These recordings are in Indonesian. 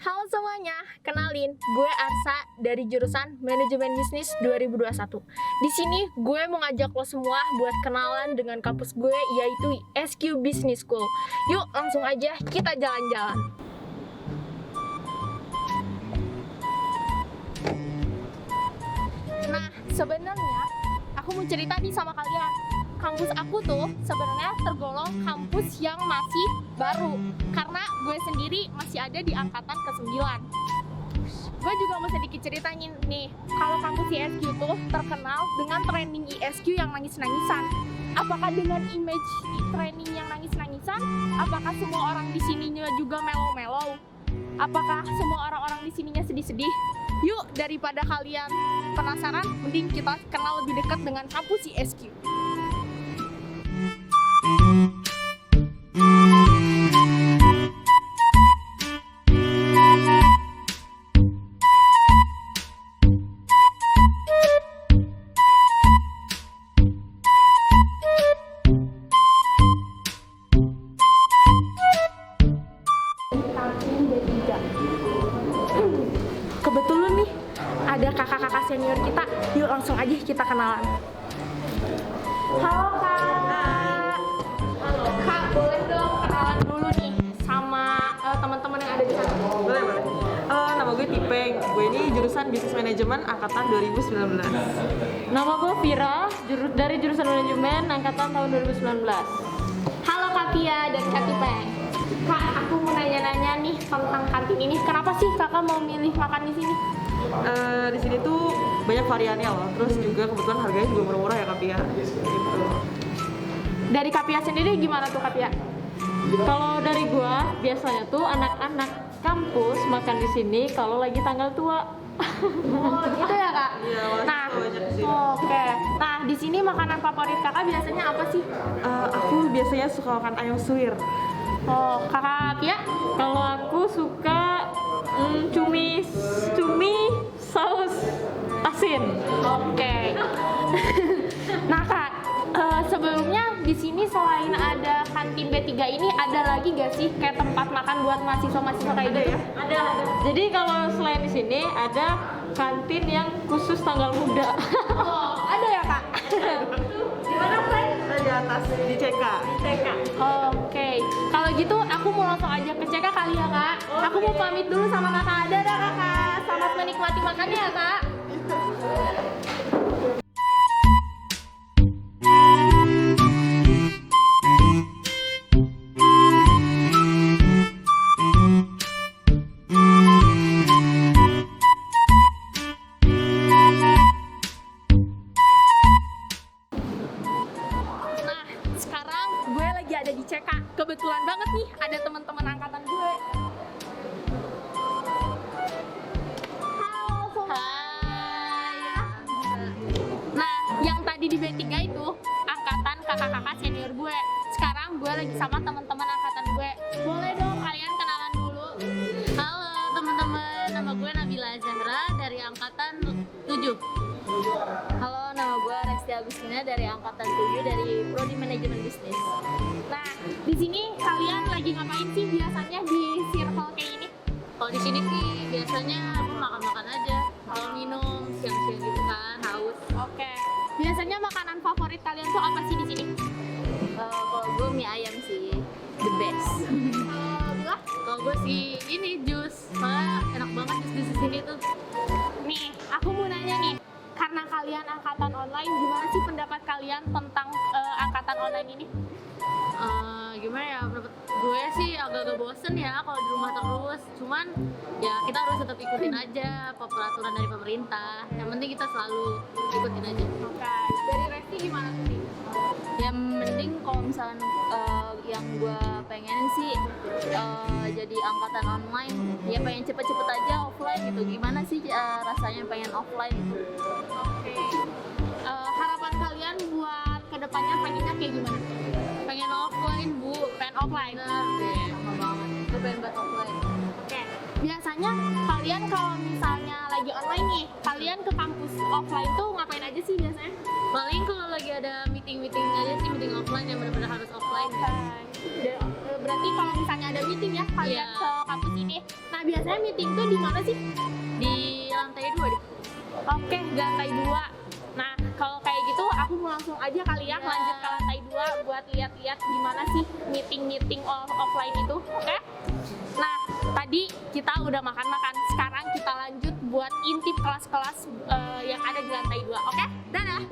Halo semuanya, kenalin, gue Arsa dari jurusan Manajemen Bisnis 2021. Di sini gue mau ngajak lo semua buat kenalan dengan kampus gue yaitu SQ Business School. Yuk langsung aja kita jalan-jalan. Nah, sebenarnya aku mau cerita nih sama kalian. Kampus aku tuh sebenarnya tergolong kampus yang masih baru karena gue sendiri masih ada di angkatan ke-9. Gue juga mau sedikit ceritain nih, kalau kampus ISQ tuh terkenal dengan training ISQ yang nangis-nangisan. Apakah dengan image training yang nangis-nangisan? Apakah semua orang di sininya juga mellow-mellow? Apakah semua orang-orang di sininya sedih-sedih? Yuk, daripada kalian penasaran, mending kita kenal lebih dekat dengan kampus ISQ. Kebetulan nih ada kakak-kakak senior kita. Yuk langsung aja kita kenalan. Halo kak. Kak, boleh dong kenalan dulu nih sama teman-teman yang ada di sana. Boleh. Nama gue Tipeng. Gue ini jurusan Bisnis Manajemen angkatan 2019. Nama gue Vira, dari jurusan manajemen angkatan tahun 2019. Halo Kak Pia dan Kak Tipeng. Kak, aku mau nanya-nanya nih tentang kantin ini. Kenapa sih kakak mau milih makan di sini? Di sini tuh banyak variannya loh. Terus juga kebetulan harganya juga murah-murah ya Kak Pia. Gitu. Dari Kak Pia sendiri gimana tuh Kak Pia? Kalau dari gue, biasanya tuh anak-anak kampus makan di sini kalau lagi tanggal tua. Oh gitu ya Kak? Iya, Nah, banyak di sini. oke. Nah, di sini makanan favorit kakak biasanya apa sih? Aku biasanya suka makan ayam suwir. Oh, kakak Pia? Kalau aku suka cumi saus asin. Oke. Nah kak, sebelumnya di sini selain ada kantin B3 ini ada lagi gak sih kayak tempat makan buat mahasiswa-mahasiswa kayak gitu? Ada. Jadi kalau selain di sini ada kantin yang khusus tanggal muda. Oh, ada ya kak? Di mana Frank? Di atas di CK. Oke, kalau gitu aku mau langsung aja ke CK kali ya kak. Aku mau pamit dulu sama kakak. Ada kakak. Selamat menikmati makannya ya kak. Nah, sekarang gue lagi ada di CK. Kebetulan banget nih ada teman-teman angkatan gue. Halo semua. Hai. Nah, yang tadi di B3 itu angkatan kakak-kakak senior gue. Sekarang gue lagi sama teman-teman angkatan gue. Boleh dong kalian kenalan dulu. Halo teman-teman, nama gue Nabila Zahra dari angkatan 7. Halo, nama gue Resti Agustina dari angkatan 7 dari Prodi Manajemen Bisnis. Nah, di sini kalian lagi ngapain sih biasanya di circle kayak ini? Kalau di sini sih biasanya aku makan-makan aja, kalau minum siang-siang gitu kan, haus. Oke. Biasanya makanan favorit kalian tuh apa sih di sini? Kalau gue mie ayam sih, the best. Bila? Kalau gue sih ini jus, soalnya enak banget jus di sini tuh. Nih, aku mau nanya nih. Karena kalian angkatan online, gimana sih pendapat kalian tentang angkatan online ini? Gimana ya, menurut gue sih agak-agak bosen ya kalau di rumah terus. Cuman ya kita harus tetap ikutin aja peraturan dari pemerintah. Yang penting kita selalu ikutin aja. Oke. Dari Resti gimana sih? Yang penting kalau misalnya yang gue pengen sih jadi angkatan online, ya pengen cepet-cepet aja offline gitu. Gimana sih rasanya pengen offline gitu? Oke. Harapan kalian buat kedepannya pengennya kayak gimana? Pengen offline bu, Pengen offline. bener deh, sama banget. Gue pengen banget offline. Oke. Biasanya kalian kalau misalnya lagi online nih, kalian ke kampus offline tuh ngapain aja sih biasanya? Paling kalau lagi ada meeting aja sih, meeting offline yang benar-benar harus offline. Oke. Berarti kalau misalnya ada meeting ya kalian Iya. ke kampus ini. Nah biasanya meeting tuh di mana sih? Di lantai 2 deh. Oke, di lantai 2. Nah, kalau kayak gitu aku mau langsung aja kali ya Iya. lanjut ke lantai 2 buat lihat-lihat gimana sih meeting offline itu. Oke? Nah, tadi kita udah makan-makan. Sekarang kita lanjut buat intip kelas-kelas yang ada di lantai 2. Oke? Dadah.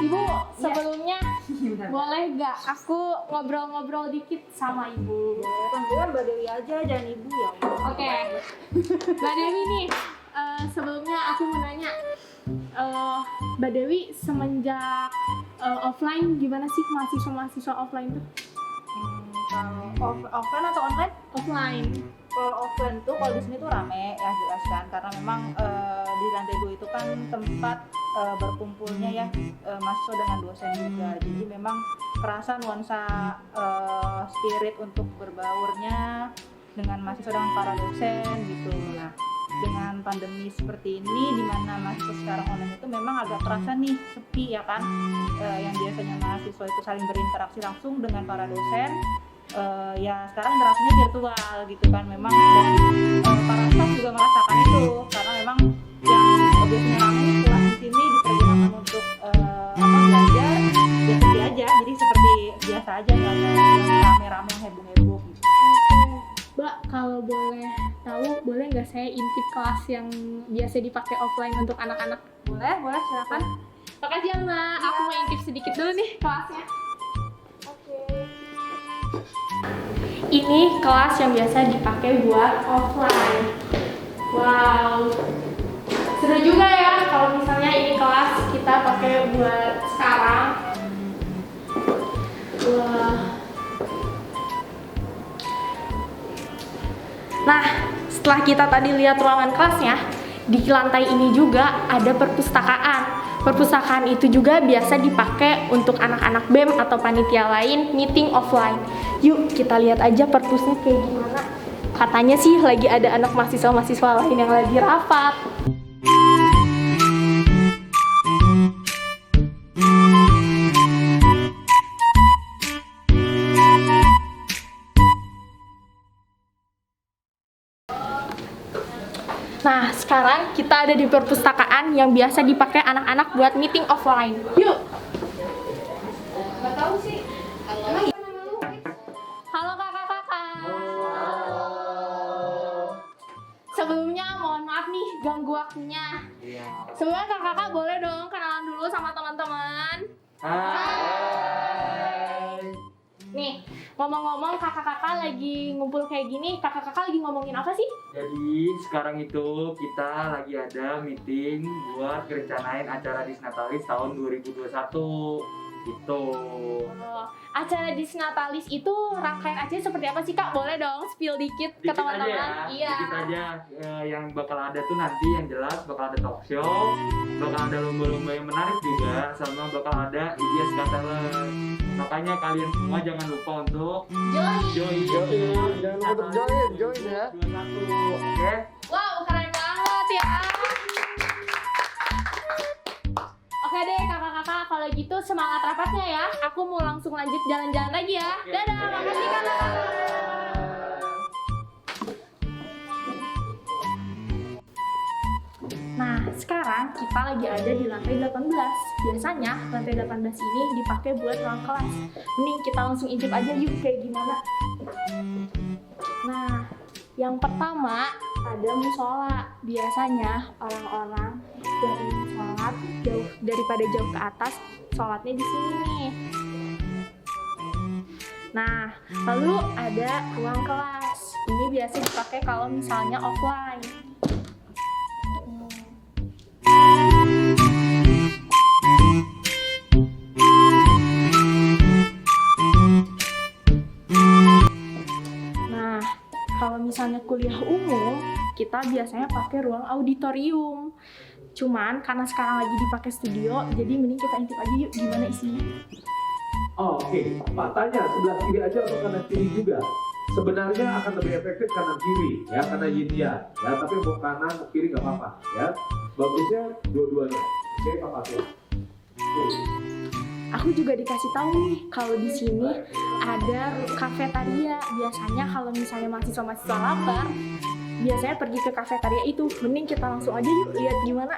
Ibu, sebelumnya boleh nggak aku ngobrol-ngobrol dikit sama Ibu? Panggilnya Mbak Dewi aja, jangan Ibu ya. Oke, Mbak Dewi nih, sebelumnya aku mau nanya, Mbak Dewi semenjak offline gimana sih mahasiswa offline tuh? Kalau offline atau online? Offline. Kalau offline tuh kalau di sini tuh rame ya jelas kan, karena memang di lantai 2 itu kan tempat berkumpulnya ya mahasiswa dengan dosen juga. Jadi memang kerasa nuansa spirit untuk berbaurnya dengan mahasiswa dengan para dosen gitu. Nah, dengan pandemi seperti ini di mana mahasiswa sekarang online itu memang agak terasa nih sepi ya kan. Yang biasanya mahasiswa itu saling berinteraksi langsung dengan para dosen, ya sekarang interaksinya virtual gitu kan. Memang dan para staff juga merasakan itu karena memang yang biasanya ramai kelas di sini dipergunakan untuk belajar ya sepi aja, jadi seperti biasa aja, nggak ada yang rame-rame yang heboh-heboh gitu. Mbak, kalau boleh tahu, boleh nggak saya intip kelas yang biasa dipakai offline untuk anak-anak? Boleh silakan. Makasih ya Mbak, aku mau intip sedikit dulu nih kelasnya. Ini kelas yang biasa dipakai buat offline. Wow, seru juga ya kalau misalnya ini kelas kita pakai buat sekarang. Wah. Nah, setelah kita tadi lihat ruangan kelasnya, di lantai ini juga ada perpustakaan. Perpustakaan itu juga biasa dipakai untuk anak-anak BEM atau panitia lain meeting offline. Yuk kita lihat aja perpusnya kayak gimana. Katanya sih lagi ada anak mahasiswa-mahasiswa lain yang lagi rapat. Nah, sekarang kita ada di perpustakaan yang biasa dipakai anak-anak buat meeting offline. Yuk. Gak tahu sih. Halo kakak-kakak. Sebelumnya mohon maaf nih ganggu waktunya. Sebelumnya kakak-kakak boleh dong kenalan dulu sama teman-teman. Nih, ngomong-ngomong kakak-kakak lagi ngumpul kayak gini, kakak-kakak lagi ngomongin apa sih? Jadi sekarang itu kita lagi ada meeting buat ngerencanain acara Disnatalis tahun 2021 gitu. Acara Disnatalis itu rangkaian acara seperti apa sih kak? Boleh dong spill dikit ke Dikit aja teman-teman. ya, Iya. dikit aja. Yang bakal ada tuh nanti yang jelas bakal ada talk show, bakal ada lomba-lomba yang menarik juga, sama bakal ada IDS Got Talent. Makanya kalian semua jangan lupa untuk join. Jangan lupa untuk join ya. 21, oke? Wow, keren banget ya. Oke deh kakak-kakak, kalau gitu semangat rapatnya ya. Aku mau langsung lanjut jalan-jalan lagi ya. Dadah, makasih kakak. Nah, sekarang kita lagi ada di lantai 18. Biasanya lantai 18 ini dipakai buat ruang kelas. Mending kita langsung intip aja yuk kayak gimana. Nah, yang pertama ada musola. Biasanya orang-orang yang ingin sholat jauh daripada jauh ke atas, sholatnya di sini nih. Nah, lalu ada ruang kelas. Ini biasa dipakai kalau misalnya offline. Nah, kalau misalnya kuliah umum, kita biasanya pakai ruang auditorium. Cuman karena sekarang lagi dipakai studio, jadi mending kita intip aja yuk gimana isinya. Oh, oke. Pak tanya sebelah kiri aja atau kanan kiri juga? Sebenarnya akan lebih efektif kanan kiri ya, karena yin yang ya. Tapi mau kanan mau kiri nggak apa-apa ya. Bagusnya dua-duanya. Oke, Pak Tua. Aku juga dikasih tahu nih kalau di sini ada kafetaria. Biasanya kalau misalnya mahasiswa-mahasiswa lapar, biasanya pergi ke kafetaria itu. Mending kita langsung aja yuk lihat gimana.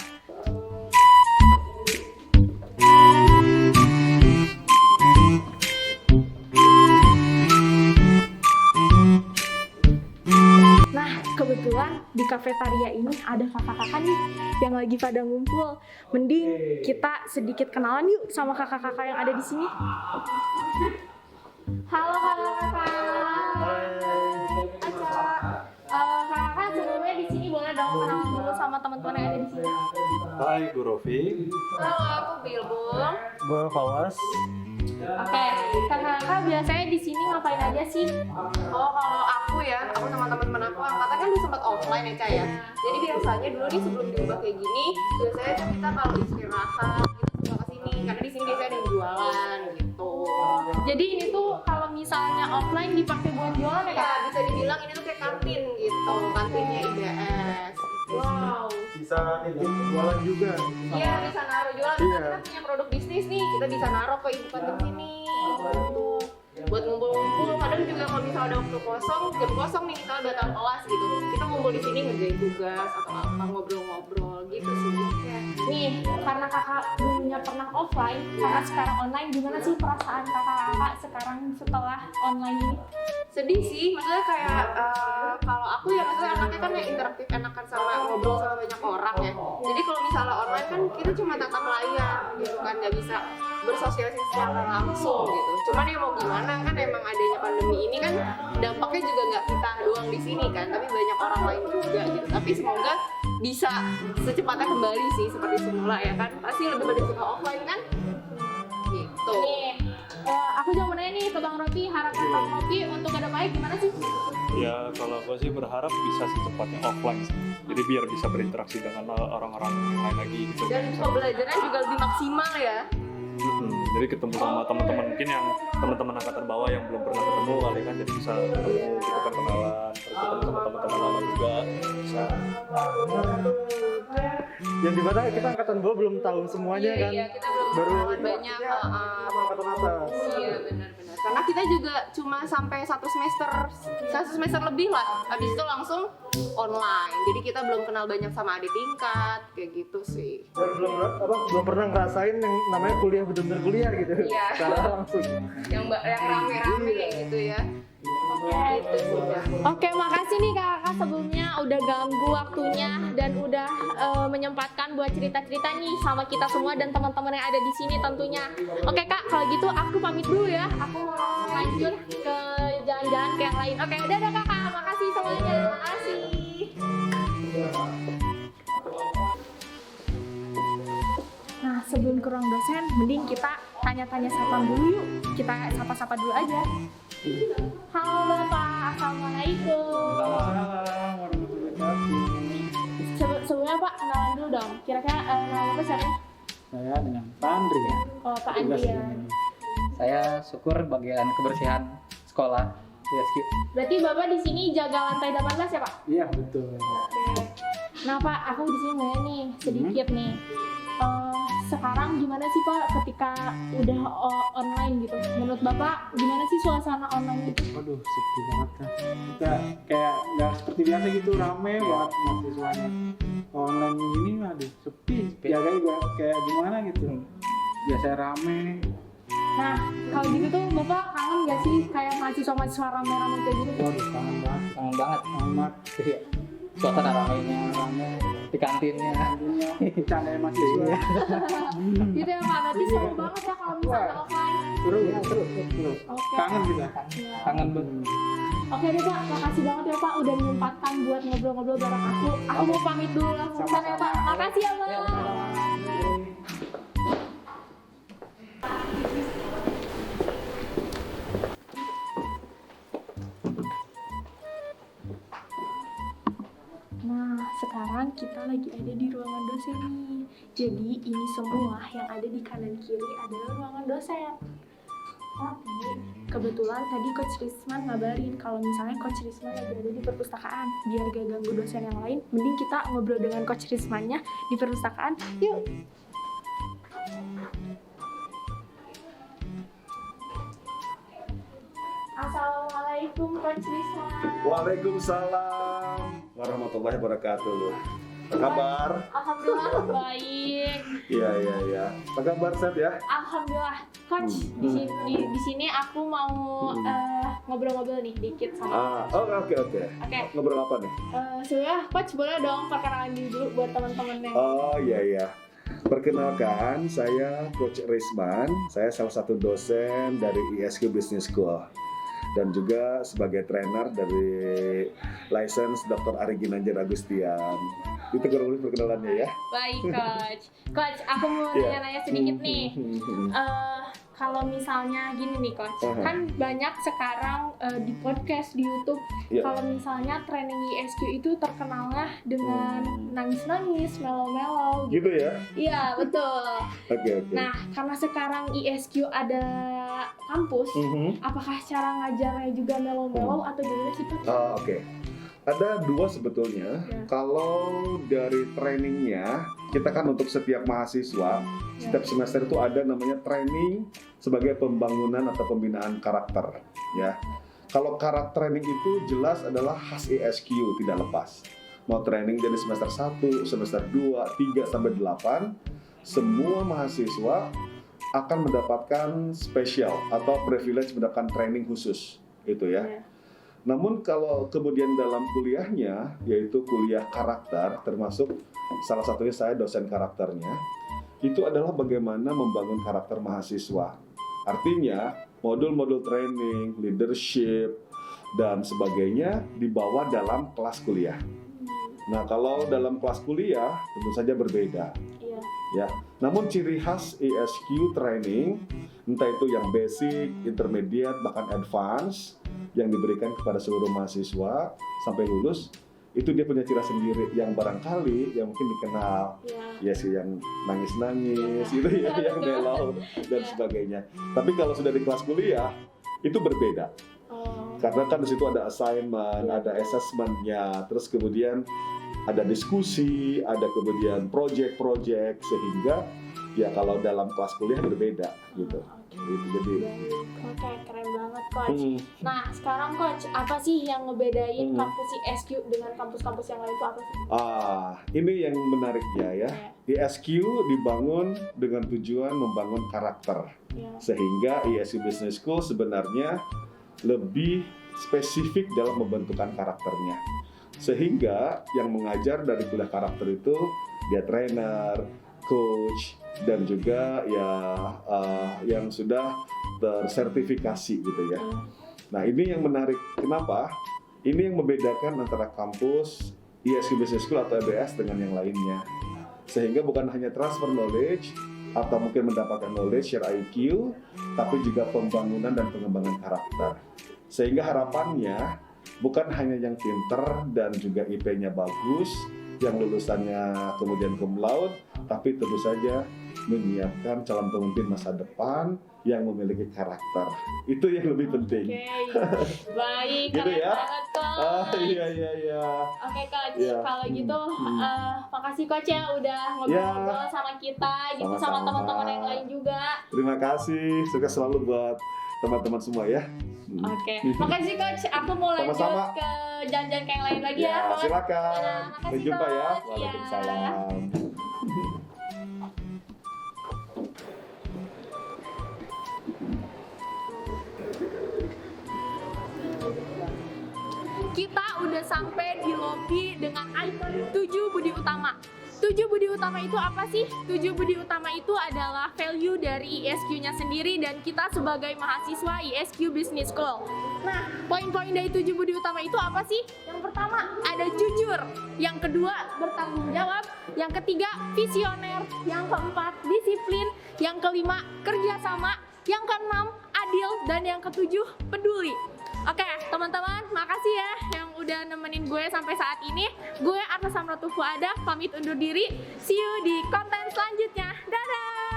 Nah, kebetulan di kafetaria ini ada kakak-kakak nih yang lagi pada ngumpul. Mending kita sedikit kenalan yuk sama kakak-kakak yang ada di sini. Halo kakak-kakak. Kakak sebelumnya di sini boleh dong kenalan dulu sama teman-teman yang ada di sini. Hai, gue Rofi. Halo, aku Bilbung. Gue Fawas. Oke, kakak-kakak biasanya di sini ngapain aja sih? Oh, kalau aku ya, aku sama teman-teman aku angkatan kan dulu sempat offline ya, Ca ya. Jadi biasanya dulu nih sebelum diubah kayak gini, biasanya tuh kita kalau istirahat gitu suka kesini, karena di sini biasanya ada yang jualan gitu. Jadi ini tuh kalau misalnya offline dipakai buat jualan ya Ya, kak? bisa dibilang ini tuh kayak kantin gitu, kantinnya IDS. Wow. Bisa nitip jualan juga. Iya, bisa naruh jualan. Iya. Kita punya produk bisnis nih, kita bisa naruh ke ibu kantin sini. Gitu. Buat ngumpul-ngumpul, kadang juga kalau misalnya ada waktu kosong, jam kosong nih misalnya udah tahu kelas gitu, kita ngumpul di sini ngerjain tugas atau apa ngobrol-ngobrol gitu sih. Nih, karena kakak dulunya pernah offline, karena sekarang online, gimana sih perasaan kakak-kakak sekarang setelah online ini? Sedih sih, maksudnya kayak kalau aku ya maksudnya anaknya kan yang interaktif, enakan sama ngobrol sama banyak orang ya. Jadi kalau misalnya online kan kita cuma tatap layar gitu kan, nggak bisa bersosialisasi secara langsung gitu. Cuman ya mau gimana kan emang adanya pandemi ini kan dampaknya juga nggak kita doang di sini kan, tapi banyak orang lain juga gitu. Tapi semoga bisa secepatnya kembali sih seperti semula ya kan. Pasti lebih banyak suka offline kan? Gitu. Nih, aku juga mau nanya nih ke Bang Rofi, harapan Bang Rofi untuk kedepannya gimana sih? Ya, kalau gue sih berharap bisa secepatnya offline sih. Jadi biar bisa berinteraksi dengan orang-orang yang lain lagi gitu. Dan pembelajaran juga lebih maksimal ya. Jadi ketemu sama teman-teman mungkin yang teman-teman angkatan bawah yang belum pernah ketemu kali kan, jadi bisa ketemu gitu kan, kenalan, terus ketemu sama teman-teman lama juga bisa. Yang dimana kita angkatan bawah belum tahu semuanya kan. Iya, kita belum Baru pengalaman banyak. sama angkatan atas. Iya, benar-benar. Karena kita juga cuma sampai satu semester lebih lah. Habis itu langsung online. Jadi kita belum kenal banyak sama adik tingkat, kayak gitu sih. Dan belum pernah ngerasain yang namanya kuliah benar-benar kuliah gitu. Iya. Secara langsung. Yang rame-rame gitu ya. Gitu sih. Oke, makasih nih kakak sebelumnya udah ganggu waktunya dan udah menyempatkan buat cerita-cerita nih sama kita semua dan teman-teman yang ada di sini tentunya. Oke kak, kalau gitu aku pamit dulu ya. Aku mau lanjut ke jalan-jalan ke yang lain. Oke, dadah kakak, makasih semuanya. Makasih. Nah, sebelum ke ruang dosen, mending kita tanya-tanya sapaan dulu yuk. Kita sapa-sapa dulu aja. Halo Bapak, Assalamualaikum. Sebelumnya Pak, kenalan dulu dong. Kira-kira nama Bapak siapa? Saya dengan Pak Andri ya. Oh, Pak Andri ya. Saya syukur bagian kebersihan sekolah. Ya, skip. Berarti Bapak di sini jaga lantai 18 ya Pak? Iya, betul. Nah Pak, aku di sini mau nih sedikit nih. Sekarang gimana sih Pak ketika udah online gitu? Menurut Bapak gimana sih suasana online itu? Waduh, sepi banget kan. Kita kayak nggak seperti biasa gitu, rame banget mahasiswanya. Online ini aduh, sepi. Jaga juga kayak gimana gitu. Biasa rame. Nah, kalau gitu tuh Bapak kangen gak sih kayak mahasiswa-mahasiswa rame-rame kayak gini? Waduh, kangen banget. Kangen banget. Kangen banget. Iya. Suasana ramainya, rame di kantinnya, bercanda mahasiswa. Gitu ya Pak, berarti seru banget ya kalau misalnya offline. Seru. Oke. Kangen kita. Kangen banget. Oke deh Pak, makasih banget ya Pak udah menyempatkan buat ngobrol-ngobrol bareng aku. Aku mau pamit dulu langsung sana ya Pak. Makasih ya Pak. Nah, sekarang kita lagi ada di ruangan dosen nih. Jadi ini semua yang ada di kanan kiri adalah ruangan dosen. Tapi kebetulan tadi Coach Risman ngabarin kalau misalnya Coach Risman lagi ada di perpustakaan. Biar gak ganggu dosen yang lain, mending kita ngobrol dengan Coach Rismannya di perpustakaan. Yuk! Assalamualaikum Coach Risman. Waalaikumsalam warahmatullahi wabarakatuh. Apa kabar? Alhamdulillah baik. Iya. Apa kabar, Seth ya? Alhamdulillah. Coach, di sini aku mau ngobrol-ngobrol nih dikit sama. Oke. Oke. Ngobrol apa nih? Sebenarnya Coach boleh dong perkenalan diri dulu buat teman-teman yang. Oh iya. Perkenalkan, saya Coach Risman. Saya salah satu dosen dari ISQ Business School dan juga sebagai trainer dari license Dr. Ari Ginanjar Agustian. Itu kurang lebih perkenalannya ya. Baik Coach. Coach, aku mau nanya-nanya sedikit nih. Kalau misalnya gini nih Coach, kan banyak sekarang di podcast, di YouTube, kalau misalnya training ISQ itu terkenalnya dengan nangis-nangis, melo-melo gitu ya? Iya, betul. Oke. Nah, karena sekarang ISQ ada kampus, apakah cara ngajarnya juga melo-melo atau gimana sih Coach? Oke. Ada dua sebetulnya. Kalau dari trainingnya, kita kan untuk setiap mahasiswa, setiap semester itu ada namanya training sebagai pembangunan atau pembinaan karakter. Ya, kalau karakter training itu jelas adalah khas ISQ, tidak lepas. Mau training dari semester 1, semester 2, 3 sampai 8, semua mahasiswa akan mendapatkan spesial atau privilege mendapatkan training khusus, itu ya. Namun kalau kemudian dalam kuliahnya, yaitu kuliah karakter, termasuk salah satunya saya dosen karakternya, itu adalah bagaimana membangun karakter mahasiswa. Artinya, modul-modul training, leadership, dan sebagainya dibawa dalam kelas kuliah. Nah, kalau dalam kelas kuliah tentu saja berbeda. Ya. Namun ciri khas ISQ training, entah itu yang basic, intermediate, bahkan advance, yang diberikan kepada seluruh mahasiswa sampai lulus, itu dia punya ciri sendiri yang barangkali yang mungkin dikenal, ya sih, yang nangis-nangis, itu ya, yang melau dan sebagainya. Tapi kalau sudah di kelas kuliah, itu berbeda. Karena kan di situ ada assignment, ada assessment-nya, terus kemudian ada diskusi, ada kemudian project-project, sehingga ya kalau dalam kelas kuliah berbeda gitu. Jadi Oke, keren banget Coach. Nah, sekarang Coach, apa sih yang ngebedain kampus ISQ dengan kampus-kampus yang lain itu apa sih? Ini yang menariknya ya. ISQ dibangun dengan tujuan membangun karakter. Sehingga ISQ Business School sebenarnya lebih spesifik dalam membentukkan karakternya. Sehingga yang mengajar dari kuliah karakter itu dia trainer, coach, dan juga ya yang sudah tersertifikasi gitu ya. Nah, ini yang menarik. Kenapa? Ini yang membedakan antara kampus ISQ Business School atau EBS dengan yang lainnya. Sehingga bukan hanya transfer knowledge atau mungkin mendapatkan knowledge, share IQ, tapi juga pembangunan dan pengembangan karakter. Sehingga harapannya bukan hanya yang pinter dan juga IP-nya bagus, yang lulusannya kemudian cum laude, tapi tentu saja menyiapkan calon pemimpin masa depan yang memiliki karakter. Itu yang lebih penting. Baik, gitu keren ya? banget Coach. Iya. Oke Coach, kalau gitu makasih Coach ya udah ngobrol-ngobrol sama kita, gitu sama teman-teman yang lain juga. Terima kasih, sukses selalu buat teman-teman semua ya. Oke, makasih Coach. Aku mau lanjut ke jalan-jalan yang lain lagi ya. Silakan. Sampai jumpa ya. Coach. Waalaikumsalam. Kita udah sampai di lobi dengan ikon 7 budi utama. 7 budi utama itu apa sih? 7 budi utama itu adalah value dari ISQ-nya sendiri dan kita sebagai mahasiswa ISQ Business School. Nah, poin-poin dari 7 budi utama itu apa sih? Yang pertama, ada jujur. Yang kedua, bertanggung jawab. Yang ketiga, visioner. Yang keempat, disiplin. Yang kelima, kerjasama. Yang keenam, adil. Dan yang ketujuh, peduli. Oke, teman-teman, makasih ya yang udah nemenin gue sampai saat ini. Gue Arta Samratu Fuada, pamit undur diri. See you di konten selanjutnya. Dadah!